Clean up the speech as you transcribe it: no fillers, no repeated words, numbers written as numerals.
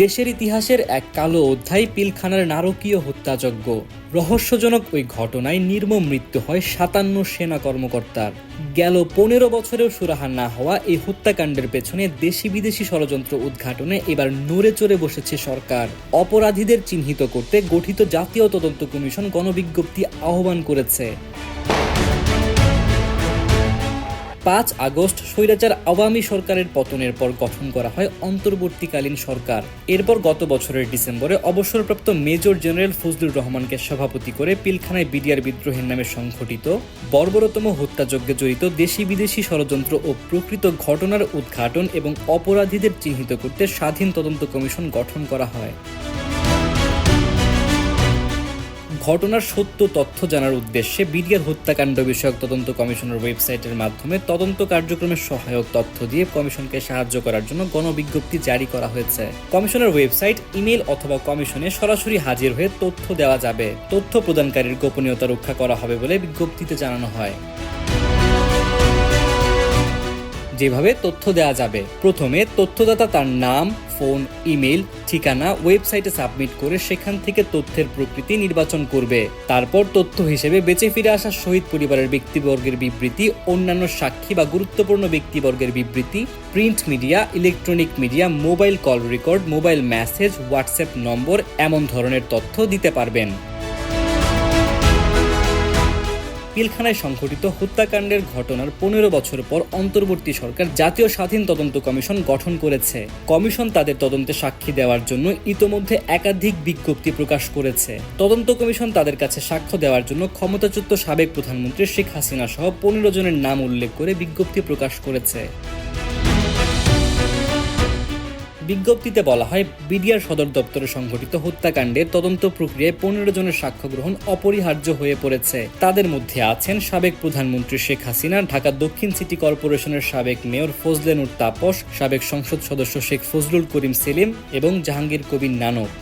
দেশের ইতিহাসের এক কালো অধ্যায় পিলখানার নারকীয় হত্যাযজ্ঞ। রহস্যজনক ওই ঘটনায় নির্মম মৃত্যু হয় ৫৭ সেনা কর্মকর্তার। গেল ১৫ বছরেও সুরাহা না হওয়া এই হত্যাকাণ্ডের পেছনে দেশি বিদেশি ষড়যন্ত্র উদ্ঘাটনে এবার নড়ে চড়ে বসেছে সরকার। অপরাধীদের চিহ্নিত করতে গঠিত জাতীয় তদন্ত কমিশন গণবিজ্ঞপ্তি আহ্বান করেছে। ৫ আগস্ট স্বৈরাচার আওয়ামী সরকারের পতনের পর গঠন করা হয় অন্তর্বর্তীকালীন সরকার। এরপর গত বছরের ডিসেম্বরে অবসরপ্রাপ্ত মেজর জেনারেল ফজলুর রহমানকে সভাপতি করে পিলখানায় বিডিআর বিদ্রোহের নামে সংঘটিত বর্বরতম হত্যাযজ্ঞে জড়িত দেশি বিদেশি ষড়যন্ত্র ও প্রকৃত ঘটনার উদ্ঘাটন এবং অপরাধীদের চিহ্নিত করতে স্বাধীন তদন্ত কমিশন গঠন করা হয়। ঘটনার সত্য তথ্য জানার উদ্দেশ্যে বিডিআর হত্যাকাণ্ড বিষয়ক তদন্ত কমিশনের ওয়েবসাইটের মাধ্যমে তদন্ত কার্যক্রমের সহায়ক তথ্য দিয়ে কমিশনকে সাহায্য করার জন্য গণবিজ্ঞপ্তি জারি করা হয়েছে। কমিশনের ওয়েবসাইট, ইমেল অথবা কমিশনে সরাসরি হাজির হয়ে তথ্য দেওয়া যাবে। তথ্য প্রদানকারীর গোপনীয়তা রক্ষা করা হবে বলে বিজ্ঞপ্তিতে জানানো হয়। যেভাবে তথ্য দেওয়া যাবে: প্রথমে তথ্যদাতা তার নাম, ফোন, ইমেল, ঠিকানা ওয়েবসাইটে সাবমিট করে সেখান থেকে তথ্যের প্রকৃতি নির্বাচন করবে। তারপর তথ্য হিসেবে বেঁচে ফিরে আসা শহীদ পরিবারের ব্যক্তিবর্গের বিবৃতি, অন্যান্য সাক্ষী বা গুরুত্বপূর্ণ ব্যক্তিবর্গের বিবৃতি, print media, electronic media, mobile call record, mobile message, WhatsApp নম্বর এমন ধরনের তথ্য দিতে পারবেন। পিলখানায় সংঘটিত হত্যাকাণ্ডের ঘটনার ১৫ বছর পর অন্তর্বর্তী সরকার জাতীয় স্বাধীন তদন্ত কমিশন গঠন করেছে। কমিশন তাদের তদন্তে সাক্ষী দেওয়ার জন্য ইতোমধ্যে একাধিক বিজ্ঞপ্তি প্রকাশ করেছে। তদন্ত কমিশন তাদের কাছে সাক্ষ্য দেওয়ার জন্য ক্ষমতাচ্যুত সাবেক প্রধানমন্ত্রী শেখ হাসিনা সহ ১৫ জনের নাম উল্লেখ করে বিজ্ঞপ্তি প্রকাশ করেছে। বিজ্ঞপ্তিতে বলা হয়, বিডিআর সদর দপ্তরে সংঘটিত হত্যাকাণ্ডের তদন্ত প্রক্রিয়ায় ১৫ জনের সাক্ষ্য গ্রহণ অপরিহার্য হয়ে পড়েছে। তাদের মধ্যে আছেন সাবেক প্রধানমন্ত্রী শেখ হাসিনা, ঢাকা দক্ষিণ সিটি কর্পোরেশনের সাবেক মেয়র ফজলে নূর তাপস, সাবেক সংসদ সদস্য শেখ ফজলুল করিম সেলিম এবং জাহাঙ্গীর কবির নানক।